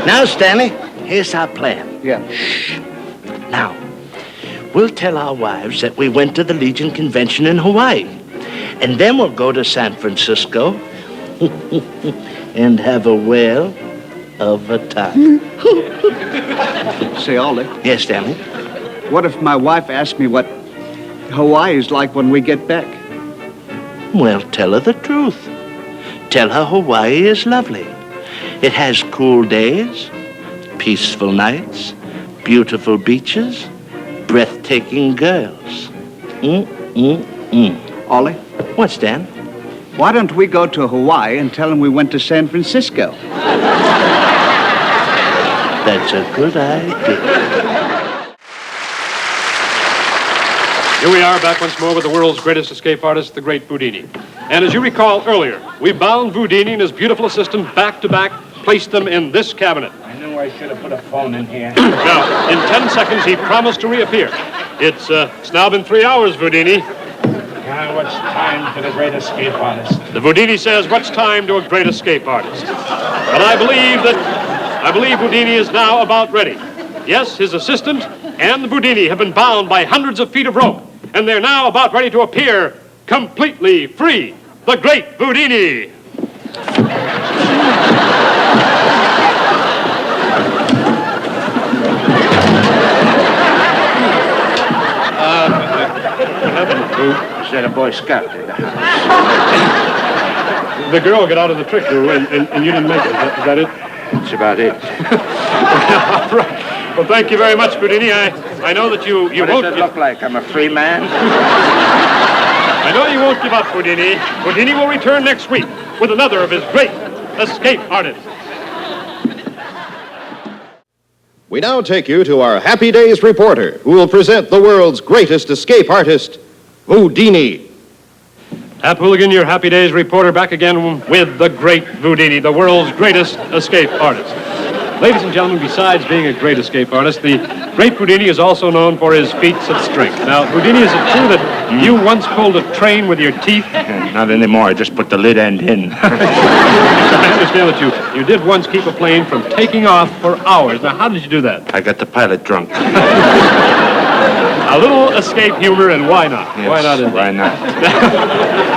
Now, Stanley, here's our plan. Yeah. Shh. Now, we'll tell our wives that we went to the Legion Convention in Hawaii. And then we'll go to San Francisco and have a whale of a time. Say, Ollie. Yes, Stanley? What if my wife asked me what Hawaii is like when we get back? Well, tell her the truth. Tell her Hawaii is lovely. It has cool days, peaceful nights, beautiful beaches, breathtaking girls. Ollie? What's, Dan? Why don't we go to Hawaii and tell them we went to San Francisco? That's a good idea. Here we are back once more with the world's greatest escape artist, the great Houdini. And as you recall earlier, we bound Houdini and his beautiful assistant back to back, placed them in this cabinet. I knew I should have put a phone in here. Now, in 10 seconds, he promised to reappear. It's now been 3 hours, Houdini. Now, what's time to the great escape artist? The Houdini says, what's time to a great escape artist? But I believe Houdini is now about ready. Yes, his assistant and the Houdini have been bound by hundreds of feet of rope, and they're now about ready to appear completely free. The great Houdini. Said a Boy Scout in the house. The girl got out of the trick, and you didn't make it. Is that it? That's about it. All right. Well, thank you very much, Houdini. I know that you what won't... does it look like? I'm a free man? I know you won't give up, Houdini. Houdini will return next week with another of his great escape artists. We now take you to our Happy Days reporter, who will present the world's greatest escape artist, Houdini. Hap Hooligan, your Happy Days reporter, back again with the great Houdini, the world's greatest escape artist. Ladies and gentlemen, besides being a great escape artist, the great Houdini is also known for his feats of strength. Now, Houdini, is it true that you once pulled a train with your teeth? Not anymore. I just put the lid end in. I understand that you did once keep a plane from taking off for hours. Now, how did you do that? I got the pilot drunk. A little escape humor, and why not? Yes, why not? Indeed? Why not?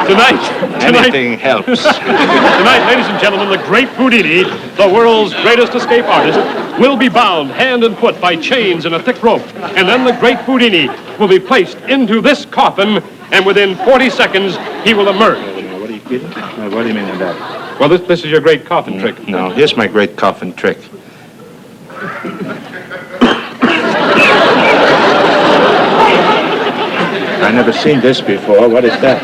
Tonight, Anything helps. Tonight, ladies and gentlemen, the great Houdini, the world's greatest escape artist, will be bound hand and foot by chains and a thick rope. And then the great Houdini will be placed into this coffin, and within 40 seconds, he will emerge. What are you kidding? What do you mean by that? Well, this is your great coffin trick. No, here's my great coffin trick. I never seen this before. What is that?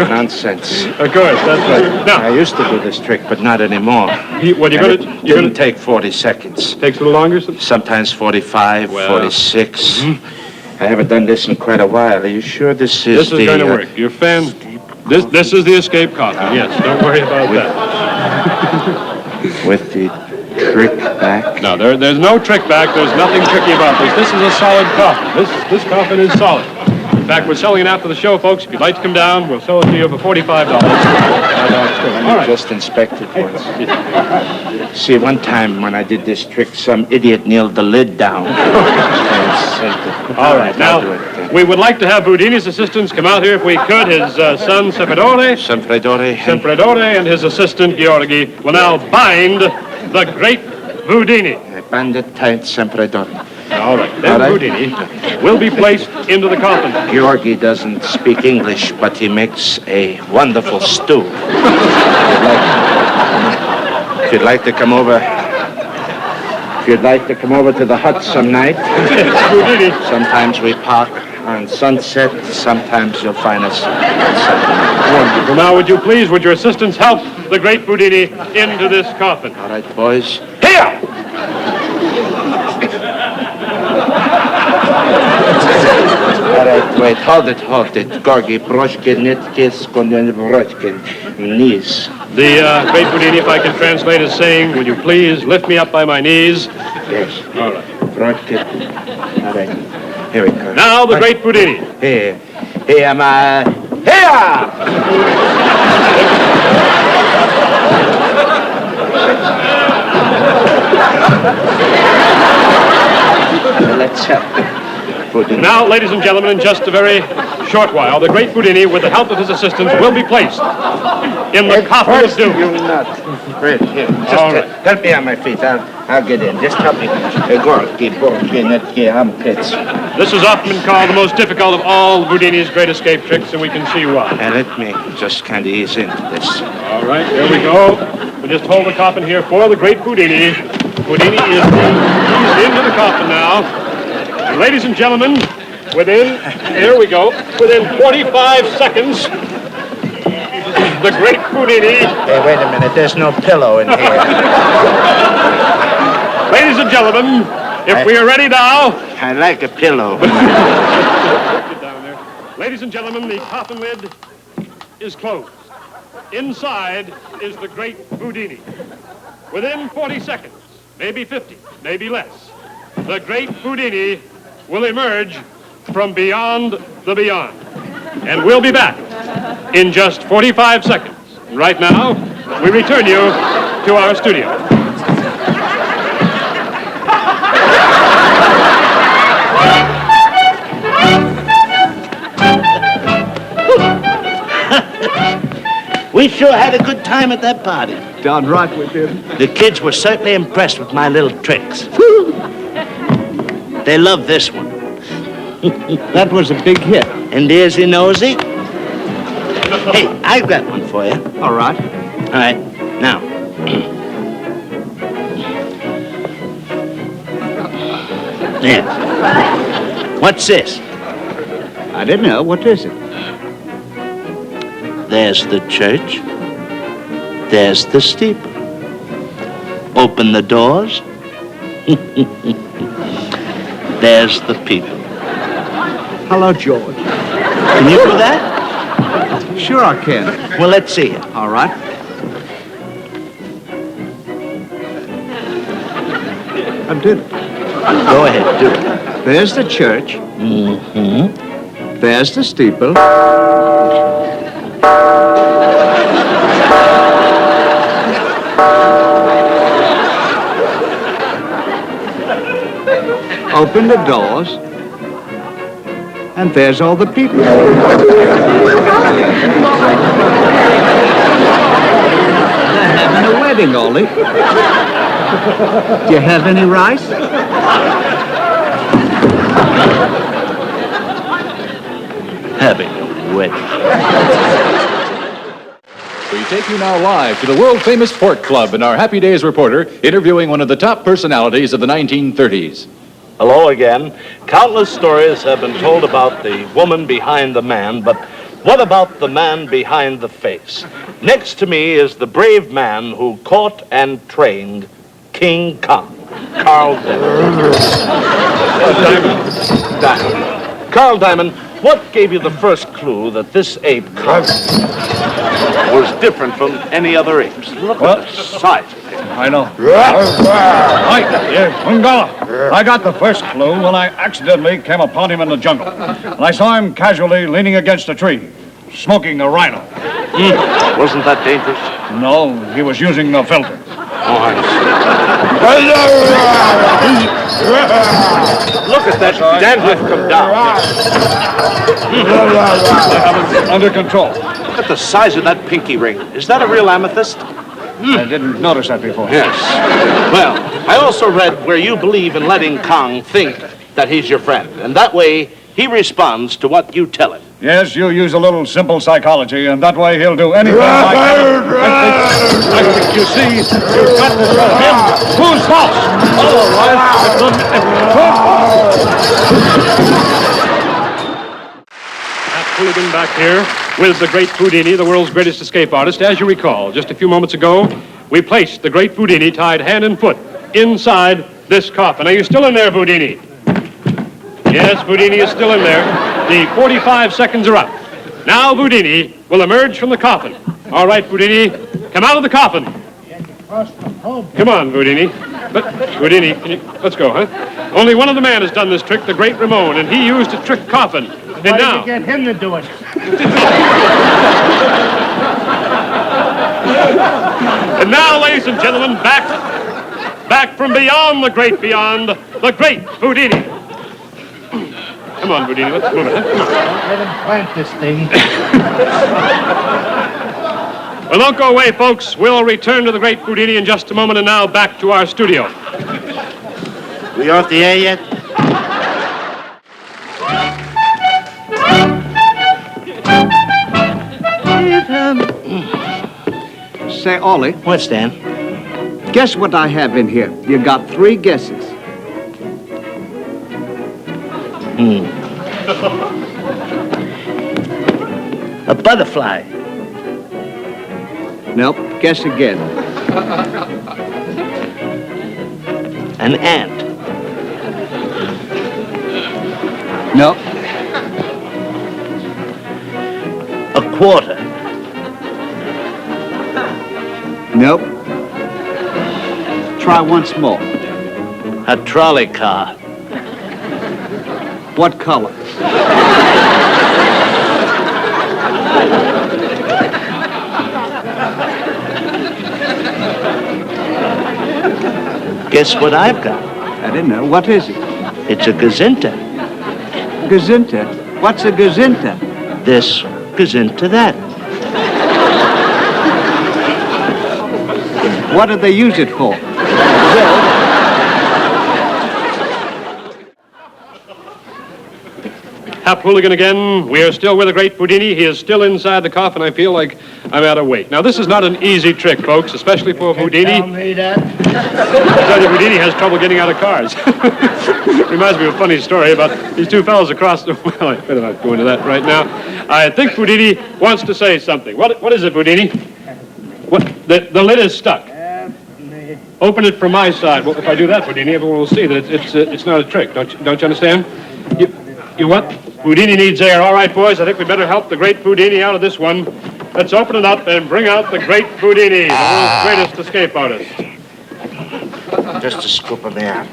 Nonsense. Of course, that's right. Now, I used to do this trick, but not anymore. You're Didn't take 40 seconds. Takes a little longer? Sometimes 45, 46. I haven't done this in quite a while. Are you sure this is This is going to work. Your fan... This is the escape coffin, yes. Don't worry about that. With the trick back? No, there's no trick back. There's nothing tricky about this. This is a solid coffin. This coffin is solid. In fact, we're selling it after the show, folks. If you'd like to come down, we'll sell it to you for $45. All right. Just inspected once. See, one time when I did this trick, some idiot nailed the lid down. All right. Now, we would like to have Houdini's assistants come out here if we could. His son, Sempre and his assistant, Georgi, will now bind the great Houdini. Bind it tight, Sempre All right. Then Houdini will be placed into the coffin. Georgi doesn't speak English, but he makes a wonderful stew. If you'd like to come over to the hut some night, sometimes we park on Sunset, sometimes you'll find us on Saturday. Wonderful. Now, would your assistants help the great Houdini into this coffin? All right, boys. Here! All right, wait, hold it. Gorgi, broshkin, nitkis, broshkin, knees. The great Houdini, if I can translate, is saying, would you please lift me up by my knees? Yes. All right. Broshkin. All right. Here we go. Now, the great Houdini. Here am I. Here! Houdini. Now, ladies and gentlemen, in just a very short while, the great Houdini, with the help of his assistants, will be placed in the coffin of doom. You nut. Right here. Just All right. help me on my feet. I'll get in. Just help me. This is often called the most difficult of all Houdini's great escape tricks, and we can see why. And let me just kind of ease into this. All right, here we go. We'll just hold the coffin here for the great Houdini. Houdini is eased into the coffin now. And ladies and gentlemen, here we go, within 45 seconds, the great Houdini. Hey, wait a minute. There's no pillow in here. Ladies and gentlemen, if we are ready now. I like a pillow. Get down there. Ladies and gentlemen, the coffin lid is closed. Inside is the great Houdini. Within 40 seconds, maybe 50, maybe less, the great Houdini will emerge from beyond the beyond. And we'll be back in just 45 seconds. Right now, we return you to our studio. We sure had a good time at that party. Darn right we did. The kids were certainly impressed with my little tricks. They love this one. That was a big hit. And there's he nosy. Hey, I've got one for you. All right. All right, now. Yeah. What's this? I didn't know. What is it? There's the church. There's the steeple. Open the doors. There's the people. Hello, George. Can you do that? Sure I can. Well, let's see it. All right. I did it. Go ahead, do it. There's the church. Mm-hmm. There's the steeple. Open the doors, and there's all the people. They're having a wedding, Ollie. Do you have any rice? Having a wedding. We take you now live to the world-famous Port Club and our Happy Days reporter interviewing one of the top personalities of the 1930s. Hello again. Countless stories have been told about the woman behind the man, but what about the man behind the face? Next to me is the brave man who caught and trained King Kong, Carl Diamond. Carl Diamond, what gave you the first clue that this ape Kong was different from any other apes? Look at the size of him. I know. I got the first clue when I accidentally came upon him in the jungle. And I saw him casually leaning against a tree, smoking a rhino. Wasn't that dangerous? No, he was using the filter. Oh, I see. Look at that dandruff come down. I have him under control. Look at the size of that pinky ring. Is that a real amethyst? I didn't notice that before. Yes. Well, I also read where you believe in letting Kong think that he's your friend. And that way, he responds to what you tell him. Yes, you use a little simple psychology, and that way he'll do anything I think you see, you've got to tell him who's boss. Pat Hooligan back here with the great Houdini, the world's greatest escape artist. As you recall, just a few moments ago, we placed the great Houdini tied hand and foot inside this coffin. Are you still in there, Houdini? Yes, Houdini is still in there. The 45 seconds are up. Now Houdini will emerge from the coffin. All right, Houdini, come out of the coffin. Come on, Houdini. But, Houdini, let's go, huh? Only one other man has done this trick, the great Ramon, and he used a trick coffin. And now... Get him to do it. And now, ladies and gentlemen, back from beyond the great Houdini. Come on, Boudini, let's move it. Let him plant this thing. Well, don't go away, folks. We'll return to the great Boudini in just a moment, and now back to our studio. We off the air yet? Say, Ollie, What's Dan? guess what I have in here? You got 3 guesses. A butterfly. Nope, guess again. An ant. Nope. A quarter. Nope. Try once more. A trolley car. What color? Guess what I've got? I didn't know. What is it? It's a gazinta. Gazinta? What's a gazinta? This gazinta that. What do they use it for? Hap Hooligan again. We are still with the great Boudini. He is still inside the coffin. I feel like I'm out of weight. Now, this is not an easy trick, folks, especially for Boudini. Tell me that. I tell you, Boudini has trouble getting out of cars. Reminds me of a funny story about these 2 fellows across the... Well, I better not go into that right now. I think Boudini wants to say something. What is it, Boudini? What? The lid is stuck. Open it from my side. Well, if I do that, Boudini, everyone will see that it's not a trick. Don't you understand? You what? Boudini needs air. All right, boys, I think we better help the great Boudini out of this one. Let's open it up and bring out the great Boudini, the world's greatest escape artist. Just a scoop of air.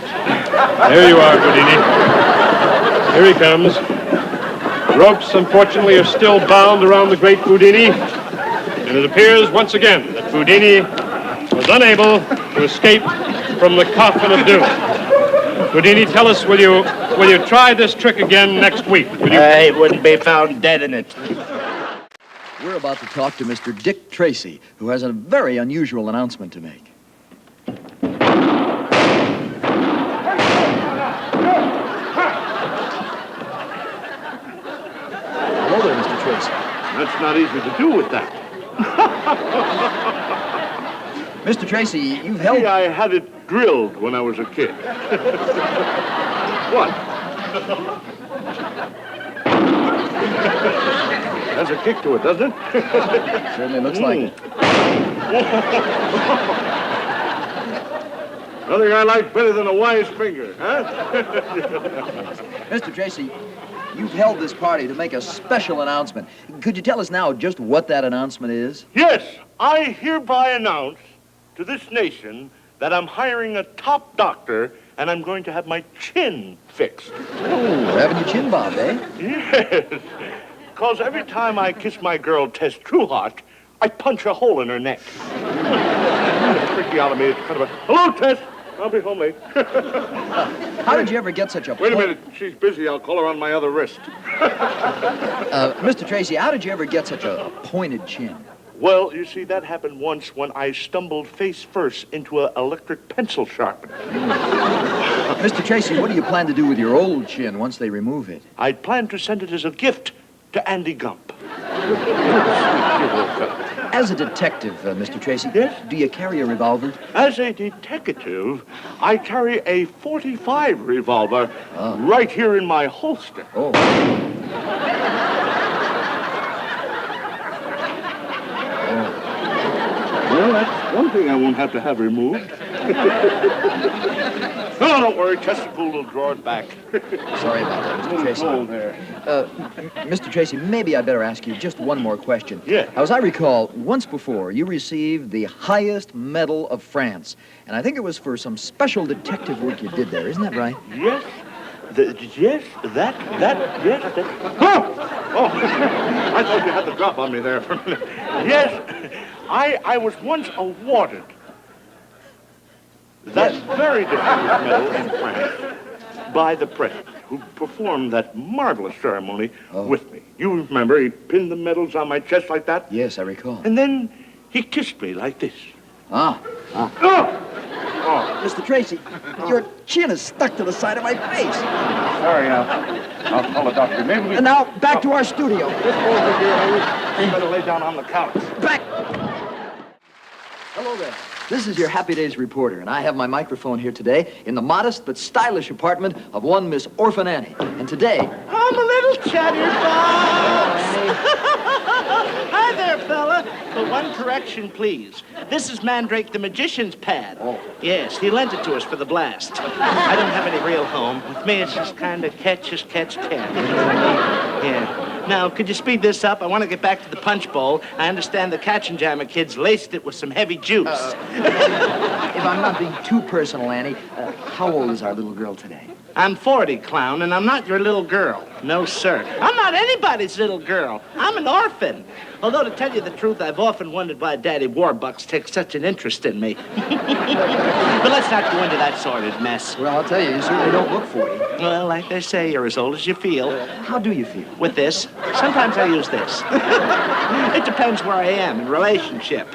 There you are, Boudini. Here he comes. The ropes, unfortunately, are still bound around the great Boudini. And it appears once again that Boudini was unable to escape from the coffin of doom. Boudini, tell us, will you try this trick again next week? Will you? He wouldn't be found dead in it. We're about to talk to Mr. Dick Tracy, who has a very unusual announcement to make. Hello there, Mr. Tracy. That's not easy to do with that. Mr. Tracy, you've held... I had it drilled when I was a kid. What? Has a kick to it, doesn't it? Certainly looks like it. Nothing I like better than a wise finger, huh? Mr. Tracy, you've held this party to make a special announcement. Could you tell us now just what that announcement is? Yes, I hereby announce to this nation that I'm hiring a top doctor and I'm going to have my chin fixed. Oh, having your chin bobbed, eh? Yes, because every time I kiss my girl, Tess Trueheart, I punch a hole in her neck. It's tricky out of me. It's kind of a, hello, Tess. I'll be home late. How did you ever get such a... Wait a minute. She's busy. I'll call her on my other wrist. Mr. Tracy, how did you ever get such a pointed chin? Well, you see, that happened once when I stumbled face first into an electric pencil sharpener. Mr. Tracy, what do you plan to do with your old chin once they remove it? I plan to send it as a gift to Andy Gump. As a detective, Mr. Tracy, Yes? do you carry a revolver? As a detective, I carry a .45 revolver right here in my holster. Oh. Well, that's one thing I won't have to have removed. No, don't worry. Chesterfield will draw it back. Sorry about that, Mr. Tracy. Oh, there. Mr. Tracy, maybe I better ask you just one more question. Yeah. Now, as I recall, once before, you received the highest medal of France. And I think it was for some special detective work you did there. Isn't that right? Yes. Yes. That. Oh! I thought you had the drop on me there for a minute. Yes. I was once awarded that very distinguished medal in France by the president. who performed that marvelous ceremony with me. You remember, he pinned the medals on my chest like that? Yes, I recall. And then he kissed me like this. Mr. Tracy, your chin is stuck to the side of my face. Sorry, I'll call a doctor. Maybe we... And now, back to our studio. This over here, you better lay down on the couch. Back! Hello there. This is your Happy Days reporter, and I have my microphone here today in the modest but stylish apartment of one Miss Orphan Annie. And today... I'm a little chatterbox. Hi there, fella. But one correction, please. This is Mandrake the Magician's pad. Oh. Yes, he lent it to us for the blast. I don't have any real home. With me, it's just kind of catch as catch can. Yeah. Now, could you speed this up? I want to get back to the punch bowl. I understand the Catch and Jammer kids laced it with some heavy juice. If I'm not being too personal, Annie, how old is our little girl today? I'm 40, clown, and I'm not your little girl. No, sir. I'm not anybody's little girl. I'm an orphan. Although, to tell you the truth, I've often wondered why Daddy Warbucks takes such an interest in me. But let's not go into that sordid mess. Well, I'll tell you, you certainly don't look 40. Well, like they say, you're as old as you feel. How do you feel? With this. Sometimes I use this. It depends where I am in relationship.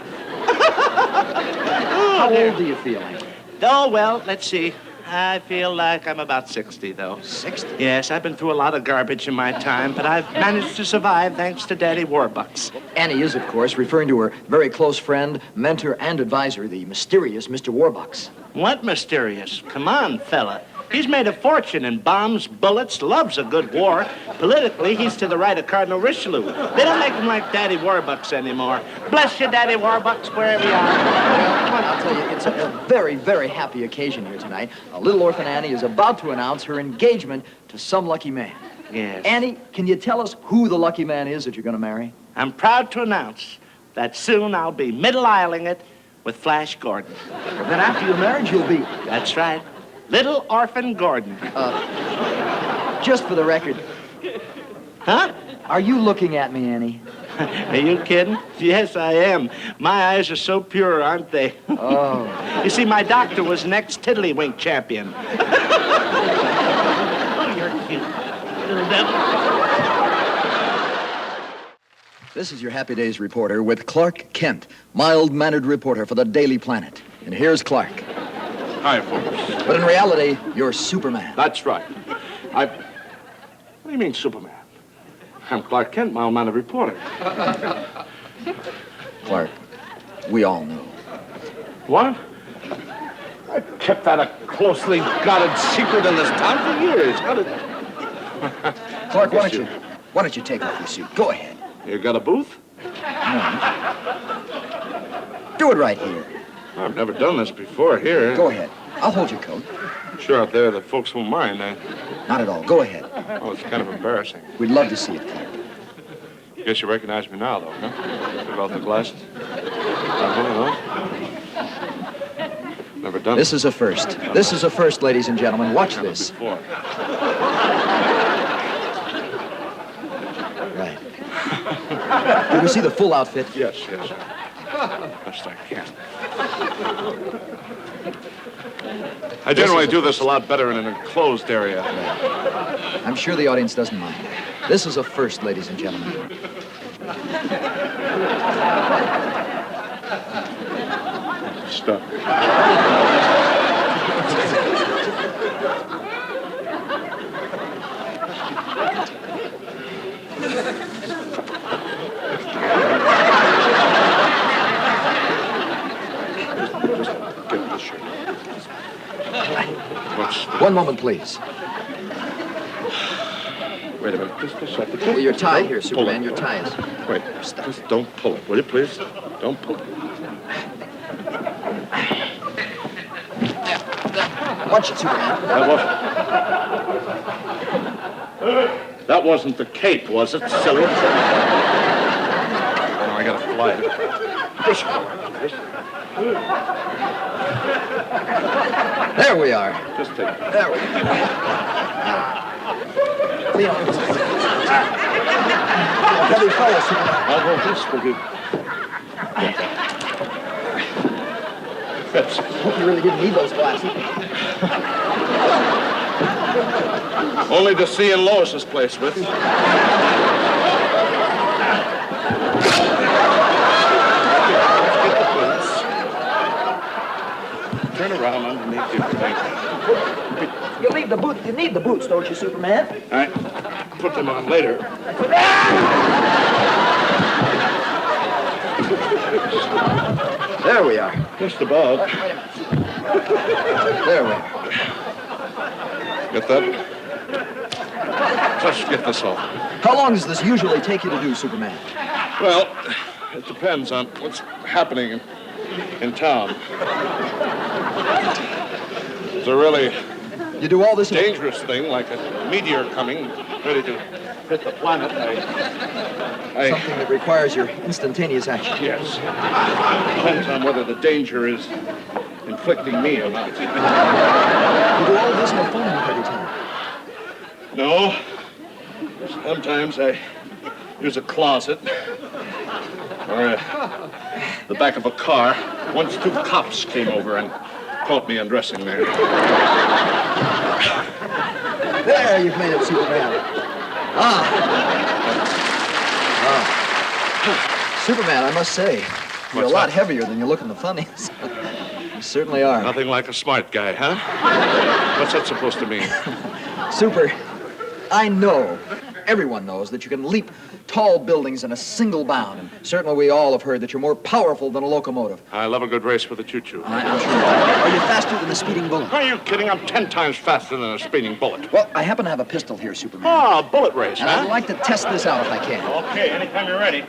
How old do you feel, Annie? Oh, well, let's see. I feel like I'm about 60, though. 60? Yes, I've been through a lot of garbage in my time, but I've managed to survive thanks to Daddy Warbucks. Annie is, of course, referring to her very close friend, mentor, and advisor, the mysterious Mr. Warbucks. What mysterious? Come on, fella. He's made a fortune in bombs, bullets, loves a good war. Politically, he's to the right of Cardinal Richelieu. They don't make him like Daddy Warbucks anymore. Bless you, Daddy Warbucks, wherever you are. I'll tell you, it's a very, very happy occasion here tonight. Little Orphan Annie is about to announce her engagement to some lucky man. Yes. Annie, can you tell us who the lucky man is that you're going to marry? I'm proud to announce that soon I'll be middle-isling it with Flash Gordon. Then after your marriage, you'll be... That's right. Little Orphan Gordon. Just for the record, Huh? are you looking at me, Annie? Are you kidding? Yes, I am. My eyes are so pure, aren't they? Oh. You see, my doctor was an ex-tiddlywink champion. Oh, you're cute, little devil. This is your Happy Days reporter with Clark Kent, mild-mannered reporter for the Daily Planet. And here's Clark. Hi, folks. But in reality, you're Superman. That's right. What do you mean, Superman? I'm Clark Kent, mild-mannered reporter. Clark, we all know. What? I've kept that a closely guarded secret in this town for years. How did... Clark, why don't you take off your suit? Go ahead. You got a booth? Do it right here. I've never done this before here. Go ahead. I'll hold your coat. Sure, out there, the folks won't mind. Not at all. Go ahead. Oh, it's kind of embarrassing. We'd love to see it, Clark. Guess you recognize me now, though, huh? Without the glasses? One Never done This is a first. This is a first, ladies and gentlemen. Watch Never this. before. Right. You can see the full outfit. Yes. Best I can. I generally do this a lot better in an enclosed area. I'm sure the audience doesn't mind. This is a first, ladies and gentlemen. Stop. Get this shirt. One moment, please. Wait a minute. Just a second. Well, your tie Don't here, pull Superman. it. Your tie is... Wait. Just don't pull it, will you, please? Don't pull it. Watch it, Superman. That wasn't the cape, was it, silly? No, I gotta fly it. There we are. Just take it. There we go. Leon. Heavy fellow, Superman. I'll go this for you. Hope you really didn't need those glasses. Only to see in Lois's place with. Turn around underneath your thing. You need the boots. You need the boots, don't you, Superman? All right. Put them on later. There we are. Just about. There we are. Get that? Just get this off. How long does this usually take you to do, Superman? Well, it depends on what's happening in town. It's a really You do all this in dangerous thing, like a meteor coming, ready to hit the planet. something that requires your instantaneous action. Yes. Depends on whether the danger is inflicting me or not. You do all this in a phone booth every time. No. Sometimes I use a closet or the back of a car. Once 2 cops came over and caught me undressing there. There, you've made it, Superman. Superman, I must say, you're What's a lot that? heavier than you look in the funnies. You certainly are. Nothing like a smart guy, huh? What's that supposed to mean? Super, I know, everyone knows that you can leap tall buildings in a single bound, and certainly we all have heard that you're more powerful than a locomotive. I love a good race with a choo-choo. I'm sure. Are you faster than a speeding bullet? Are you kidding? I'm 10 times faster than a speeding bullet. Well, I happen to have a pistol here, Superman. Ah, bullet race, And I'd huh? like to test this out if I can. Okay, anytime you're ready.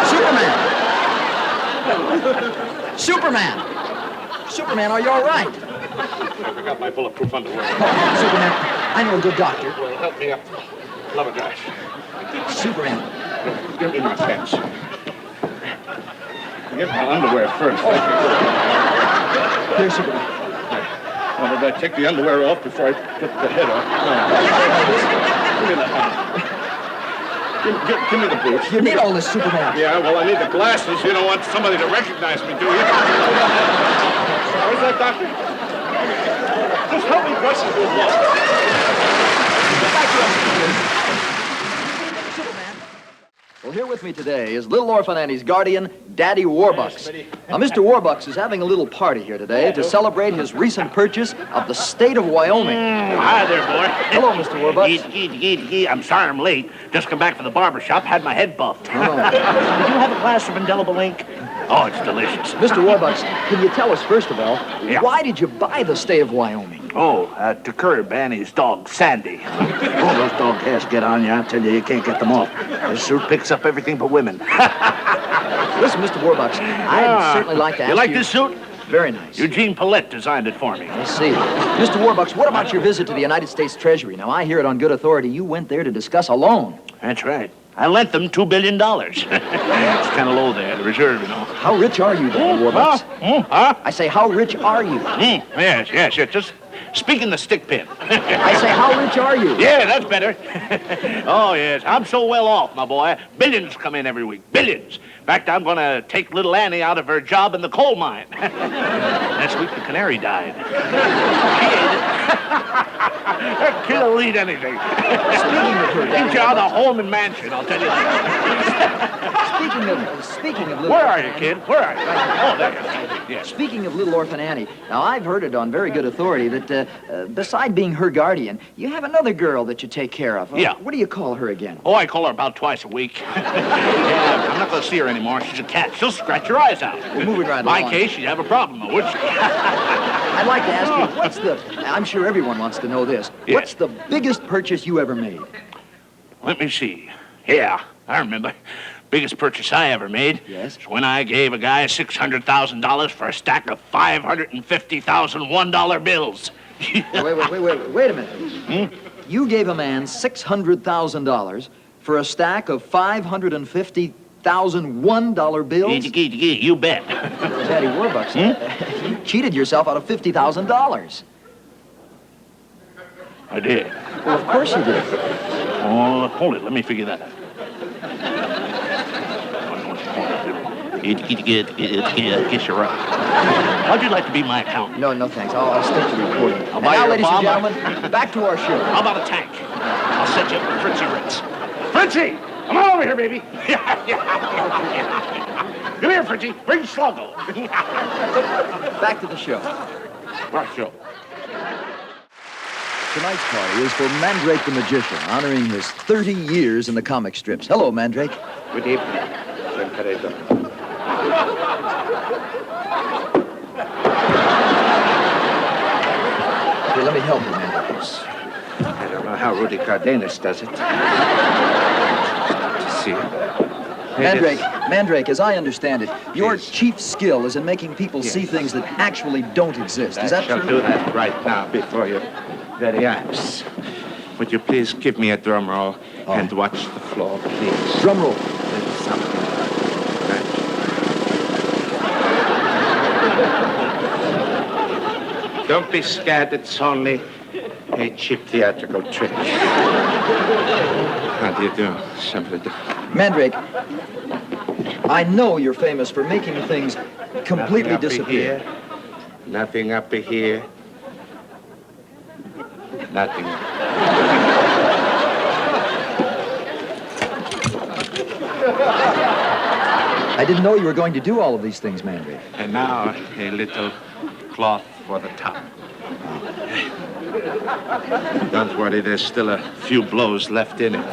Superman! Superman! Superman, are you all right? I forgot my bulletproof underwear. Superman, I know a good doctor. Well, help me up. Love it, guys. Superman. Give me my pants. Get my underwear first. Here, Superman. Well, did I take the underwear off before I put the head on? No. Give me the give me the boots. You need all this, Superman. Yeah, well, I need the glasses. You don't want somebody to recognize me, do you? Where's that doctor? Just help me dress this wolf. Well, here with me today is little orphan Annie's guardian, Daddy Warbucks. Now, Mr. Warbucks is having a little party here today to celebrate his recent purchase of the state of Wyoming. Hi there, boy. Hello, Mr. Warbucks. I'm sorry I'm late. Just come back from the barber shop, had my head buffed. Oh. Did you have a glass of indelible ink? Oh, it's delicious. Mr. Warbucks, can you tell us, first of all, Yeah. why did you buy the state of Wyoming? Oh, to curb Annie's dog, Sandy. Oh, those dog hairs get on you. I tell you can't get them off. This suit picks up everything but women. Listen, Mr. Warbucks, I'd certainly like to ask you... You like this suit? Very nice. Eugene Paulette designed it for me. I see. Mr. Warbucks, what about your visit to the United States Treasury? Now, I hear it on good authority you went there to discuss a loan. That's right. I lent them $2 billion. It's kind of low there, the reserve, you know. How rich are you, Daddy Warbucks? Huh? I say, how rich are you? Yes. Just speaking the stick pin. I say, how rich are you? Yeah, that's better. Oh, yes. I'm so well off, my boy. Billions come in every week. Billions. In fact, I'm going to take little Annie out of her job in the coal mine. Next week, the canary died. She ate it. That kid'll eat anything. Speaking of her, Get Daddy you out of Warbucks, home and mansion, I'll tell you that. speaking of little... Where are you, kid? Where are you? Oh, there you are. Yes. Speaking of little orphan Annie, now I've heard it on very good authority that beside being her guardian, you have another girl that you take care of. Yeah. What do you call her again? Oh, I call her about twice a week. Yeah, I'm not going to see her anymore. She's a cat. She'll scratch your eyes out. Well, moving right In my along. case, she'd have a problem, though, would she? I'd like to ask you, what's the... I'm sure everyone wants to know this. Yeah. What's the biggest purchase you ever made? Let me see. Yeah, I remember. Biggest purchase I ever made. Yes? Was when I gave a guy $600,000 for a stack of $550,000 $1 bills. Wait a minute. You gave a man $600,000 for a stack of $550,000 $1 bills? You bet. Daddy Warbucks, you cheated yourself out of $50,000. I did. Well, of course you did. Oh, hold it. Let me figure that out. Kiss your rock. How'd you like to be my accountant? No, thanks. I'll stick to reporting. I'll And buy now, you a ladies and bomb. gentlemen, back to our show. How about a tank? I'll set you up with Fritzy Ritz. Fritzy! Come on over here, baby. Come here, Fritzy. Bring Sluggo. Back to the show. What show? Tonight's party is for Mandrake the Magician, honoring his 30 years in the comic strips. Hello, Mandrake. Good evening, Senator. Here, let me help you, Mandrake. I don't know how Rudy Cardenas does it. See. Mandrake, as I understand it, your chief skill is in making people see things that actually don't exist. Is that I shall true? do that right now before your very eyes. Would you please give me a drum roll and watch the floor, please? Drum roll. There's something. Right. Don't be scared. It's only a cheap theatrical trick. How do you do, Senator? Mandrake, I know you're famous for making things completely disappear. Nothing up here. Nothing. I didn't know you were going to do all of these things, Mandrake. And now a little cloth for the top. Don't worry, there's still a few blows left in it.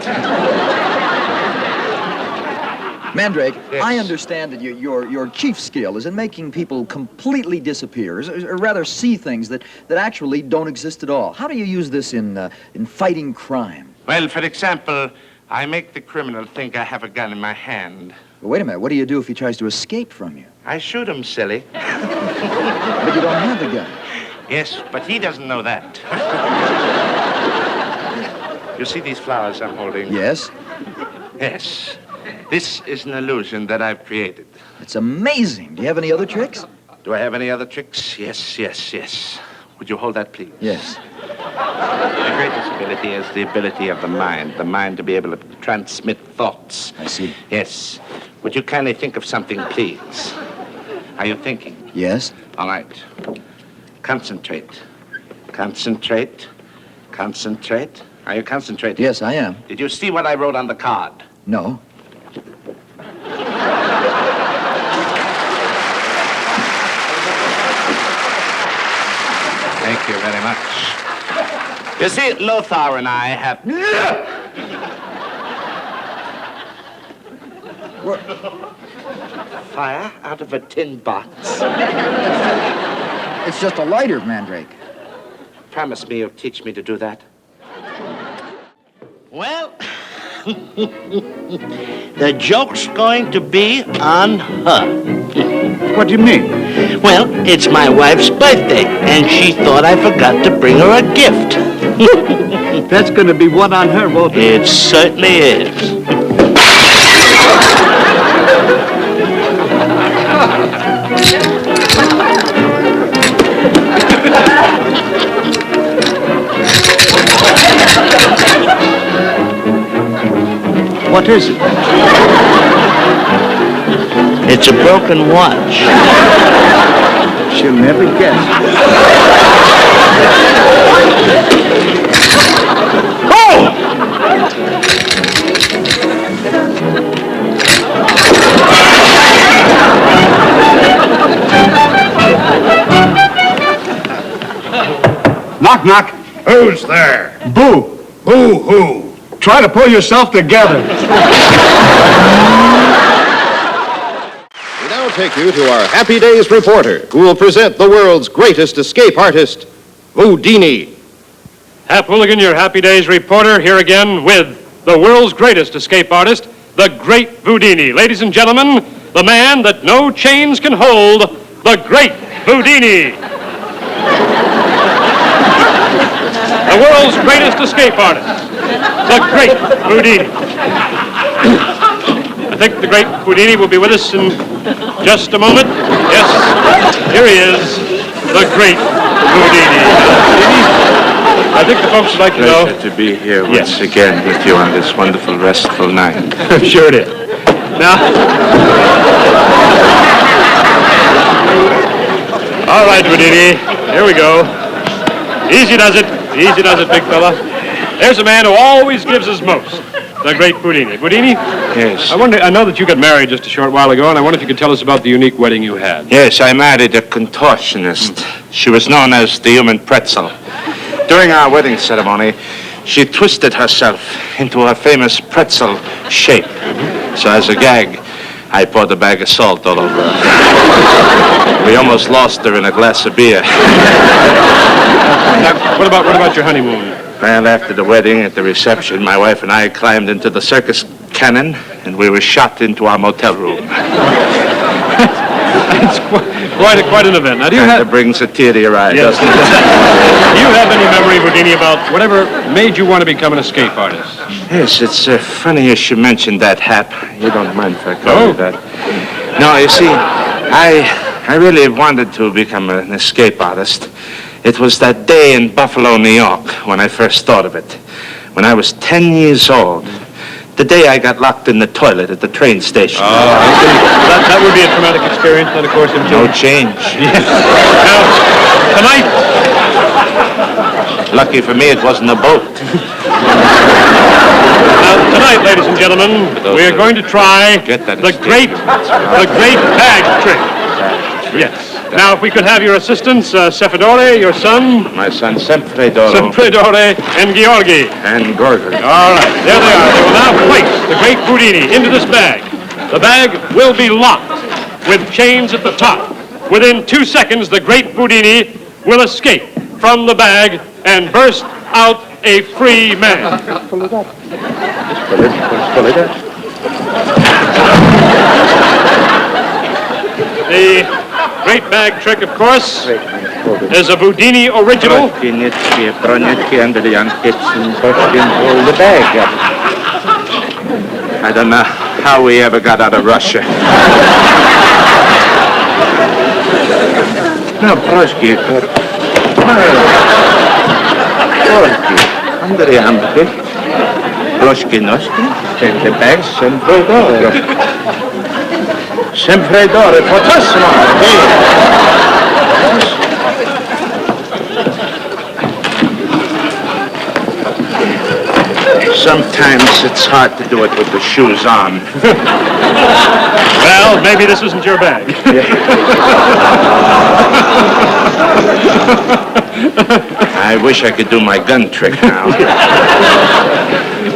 Mandrake, Yes. I understand that your chief skill is in making people completely disappear, or rather see things that actually don't exist at all. How do you use this in fighting crime? Well, for example, I make the criminal think I have a gun in my hand. Well, wait a minute. What do you do if he tries to escape from you? I shoot him, silly. But you don't have the gun. Yes, but he doesn't know that. You see these flowers I'm holding? Yes? Yes. This is an illusion that I've created. It's amazing. Do you have any other tricks? Do I have any other tricks? Yes. Would you hold that, please? Yes. The greatest ability is the ability of the mind to be able to transmit thoughts. I see. Yes. Would you kindly think of something, please? Are you thinking? Yes? All right. Concentrate. Concentrate. Concentrate. Are you concentrating? Yes, I am. Did you see what I wrote on the card? No. Thank you very much. You see, Lothar and I have... What? Fire out of a tin box. It's just a lighter, Mandrake. Promise me you'll teach me to do that. Well, the joke's going to be on her. What do you mean? Well, it's my wife's birthday, and she thought I forgot to bring her a gift. That's going to be one on her, won't it? It certainly is. What is it? It's a broken watch. She'll never guess. Knock, knock. Who's there? Boo. Boo-hoo. Try to pull yourself together. We now take you to our Happy Days reporter, who will present the world's greatest escape artist, Houdini. Hap Hooligan, your Happy Days reporter, here again with the world's greatest escape artist, the great Houdini. Ladies and gentlemen, the man that no chains can hold, the great Houdini. The world's greatest escape artist, the great Houdini. I think the great Houdini will be with us in just a moment. Yes, here he is, the great Houdini. I think the folks would like to know. Pleasure to be here once again with you on this wonderful, restful night. Sure it is. Now, All right, Houdini. Here we go. Easy does it. Easy does it, big fella. There's a man who always gives his most. The great Houdini. Houdini? Yes. I know that you got married just a short while ago, and I wonder if you could tell us about the unique wedding you had. Yes, I married a contortionist. She was known as the human pretzel. During our wedding ceremony, she twisted herself into her famous pretzel shape. So as a gag, I poured a bag of salt all over her. We almost lost her in a glass of beer. Now, what about your honeymoon? Well, after the wedding, at the reception, my wife and I climbed into the circus cannon, and we were shot into our motel room. It's quite an event. Now, That brings a tear to your eye, doesn't it? Do you have any memory, Houdini, about whatever made you want to become an escape artist? Yes, it's funny you should mention that, Hap. You don't mind if I call you that? No, you see, I really wanted to become an escape artist. It was that day in Buffalo, New York, when I first thought of it. When I was 10 years old. The day I got locked in the toilet at the train station. That would be a traumatic experience, then, of course, No change. Yes. Now, tonight... Lucky for me, it wasn't a boat. Now, tonight, ladies and gentlemen, we are going to try the great bag trick. Yes. Now, if we could have your assistants, Sefadore, your son. My son, Sempredoro. Sempredore and Georgi. And Gorgon. All right, there they are. They will now place the great Houdini into this bag. The bag will be locked with chains at the top. Within 2 seconds, the great Houdini will escape from the bag and burst out a free man. Pull it up. Just pull it up. The great bag trick, of course, is a Houdini original. I don't know how we ever got out of Russia. No, Proshki. Andriamke. Proshki Noski. And the bag, Sempredore. Sempredore, potissimo. Sometimes it's hard to do it with the shoes on. Well, maybe this isn't your bag. I wish I could do my gun trick now.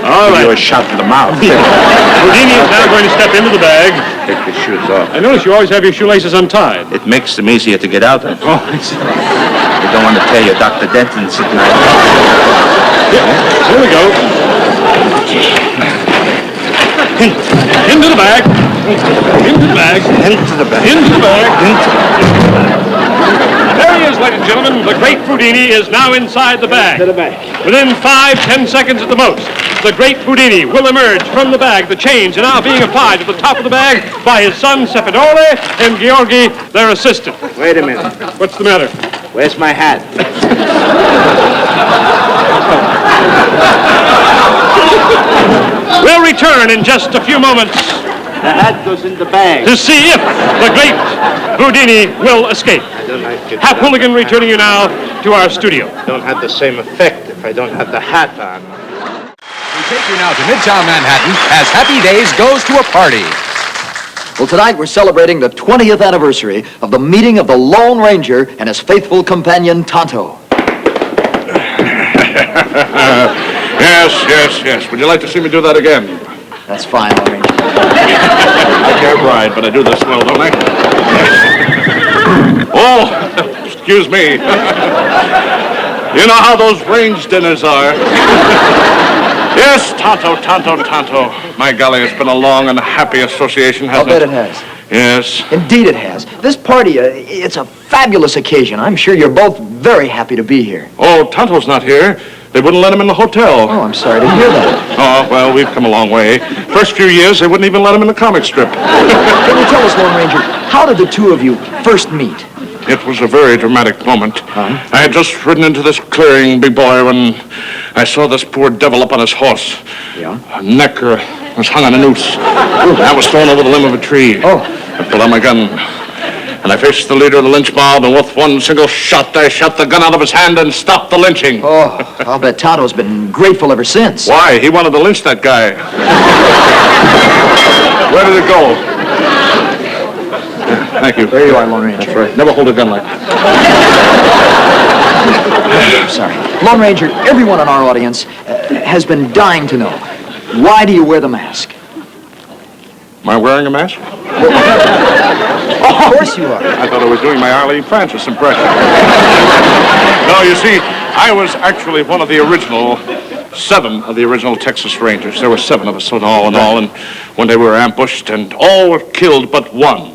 All right. You were shot in the mouth. Houdini is now going to step into the bag. Take the shoes off. I notice you always have your shoelaces untied. It makes them easier to get out of. Oh, I see. You don't want to tear your Dr. Denton's at night. Here we go. Into the bag. Into the bag. Into the bag. Into the bag. There he is, ladies and gentlemen. The great Houdini is now inside the bag. Within 5-10 seconds at the most, the great Houdini will emerge from the bag. The chains are now being applied to the top of the bag by his son, Sefadore, and Georgi, their assistant. Wait a minute. What's the matter? Where's my hat? We'll return in just a few moments The hat goes in the bag. to see if the great Houdini will escape. I don't like it. Hap Hooligan returning you now to our studio. Don't have the same effect if I don't have the hat on. We take you now to Midtown Manhattan as Happy Days goes to a party. Well, tonight we're celebrating the 20th anniversary of the meeting of the Lone Ranger and his faithful companion, Tonto. Yes. Would you like to see me do that again? That's fine, Lone Ranger. I can't ride, but I do this well, don't I? Oh, excuse me. You know how those range dinners are. Yes, Tonto. My golly, it's been a long and happy association, hasn't I'll bet it has. Yes. Indeed it has. This party, it's a fabulous occasion. I'm sure you're both very happy to be here. Oh, Tonto's not here. They wouldn't let him in the hotel. Oh, I'm sorry to hear that. Oh, well, we've come a long way. First few years, they wouldn't even let him in the comic strip. Can you tell us, Lone Ranger, how did the two of you first meet? It was a very dramatic moment. I had just ridden into this clearing, big boy, when I saw this poor devil up on his horse. Yeah? A neck was hung on a noose. I was thrown over the limb of a tree. Oh. I pulled out my gun. And I faced the leader of the lynch mob, and with one single shot, I shot the gun out of his hand and stopped the lynching. Oh, I'll bet Tonto's been grateful ever since. Why? He wanted to lynch that guy. Where did it go? Yeah, thank you. There you are, Lone Ranger. That's right. Never hold a gun like that. I'm sorry. Lone Ranger, everyone in our audience has been dying to know, why do you wear the mask? Am I wearing a mask? Of course you are. I thought I was doing my Arlene Francis impression. No, you see, I was actually one of the original 7 of the original Texas Rangers. There were 7 of us all in all, and one day we were ambushed, and all were killed but one.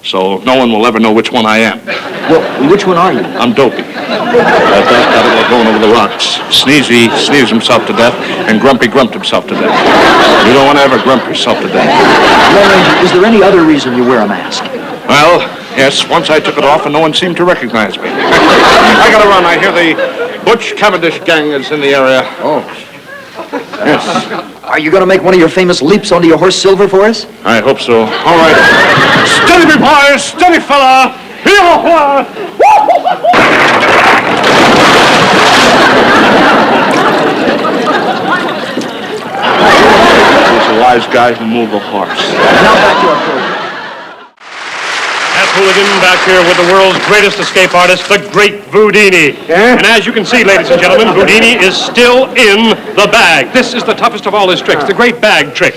So no one will ever know which one I am. Well, which one are you? I'm Dopey. That going over the rocks. Sneezy sneezed himself to death, and Grumpy grumped himself to death. You don't want to ever grump yourself to death. Lone Ranger, is there any other reason you wear a mask? Well, yes, once I took it off and no one seemed to recognize me. I gotta run. I hear the Butch Cavendish gang is in the area. Oh. Yes. Are you going to make one of your famous leaps onto your horse Silver for us? I hope so. All right. Steady, me boys! Steady, fella! Here! He's a wise guy who moved a horse. Now back to our program. Pat Hooligan back here with the world's greatest escape artist, the great Houdini. Yeah? And as you can see, ladies and gentlemen, Houdini is still in the bag. This is the toughest of all his tricks, the great bag trick.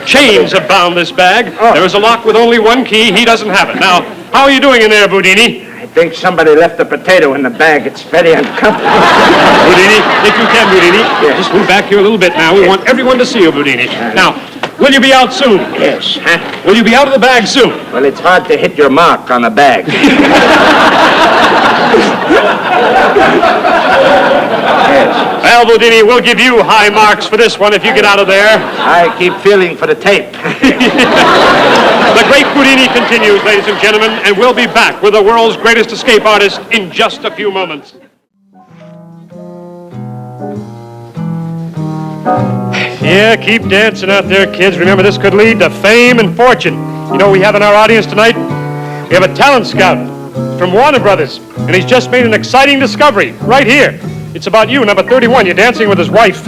Chains have bound this bag. There is a lock with only one key. He doesn't have it. Now, how are you doing in there, Houdini? I think somebody left a potato in the bag. It's very uncomfortable. Houdini, if you can, Houdini, just move back here a little bit now. We want everyone to see you, Houdini. Now, will you be out soon? Yes, huh? Will you be out of the bag soon? Well, it's hard to hit your mark on a bag. Well, Houdini, we'll give you high marks for this one if you get out of there. I keep feeling for the tape. The great Houdini continues, ladies and gentlemen, and we'll be back with the world's greatest escape artist in just a few moments. Yeah, keep dancing out there, kids. Remember, this could lead to fame and fortune. You know what we have in our audience tonight? We have a talent scout from Warner Brothers, and he's just made an exciting discovery right here. It's about you, number 31. You're dancing with his wife.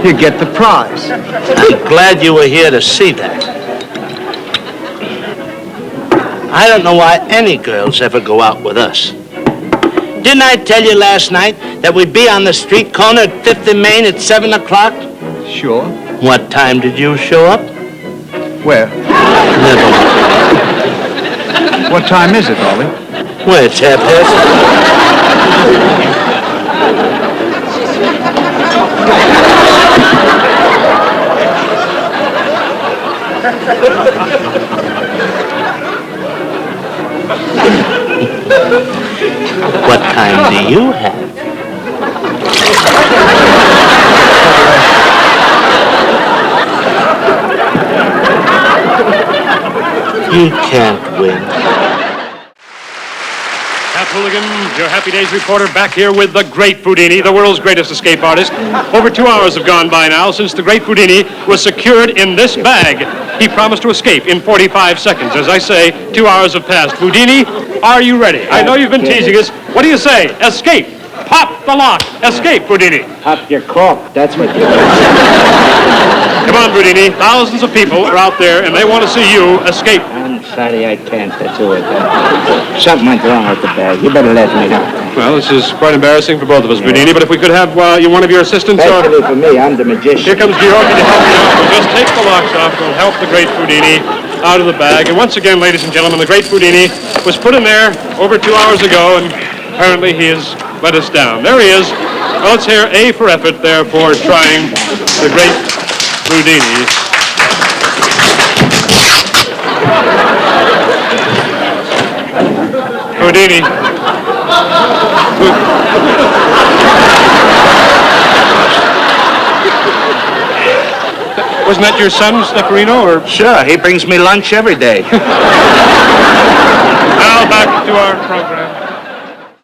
You get the prize. I'm glad you were here to see that. I don't know why any girls ever go out with us. Didn't I tell you last night that we'd be on the street corner at 5th and Main at 7 o'clock? Sure. What time did you show up? Where? Never mind. What time is it, Ollie? Well, it's 1:30. What time do you have? You can't win. Pat Hooligan, your Happy Days reporter, back here with the great Houdini, the world's greatest escape artist. Over 2 hours have gone by now since the great Houdini was secured in this bag. He promised to escape in 45 seconds. As I say, 2 hours have passed. Houdini, are you ready? I know you've been teasing us. What do you say? Escape. Pop the lock. Escape, Houdini. Pop your cork. That's what you do. Come on, Houdini. Thousands of people are out there, and they want to see you escape. I'm sorry I can't do it. Something went wrong with the bag. You better let me know. Well, this is quite embarrassing for both of us, Houdini, but if we could have one of your assistants... Especially for me. I'm the magician. Here comes George. Can you help me out? We'll just take the locks off. We'll help the great Houdini out of the bag. And once again, ladies and gentlemen, the great Houdini was put in there over 2 hours ago, and apparently he has let us down. There he is. Well, let's hear A for effort there for trying the great Houdini. Houdini. Wasn't that your son, Stefarino, or? Sure, he brings me lunch every day. Now back to our program.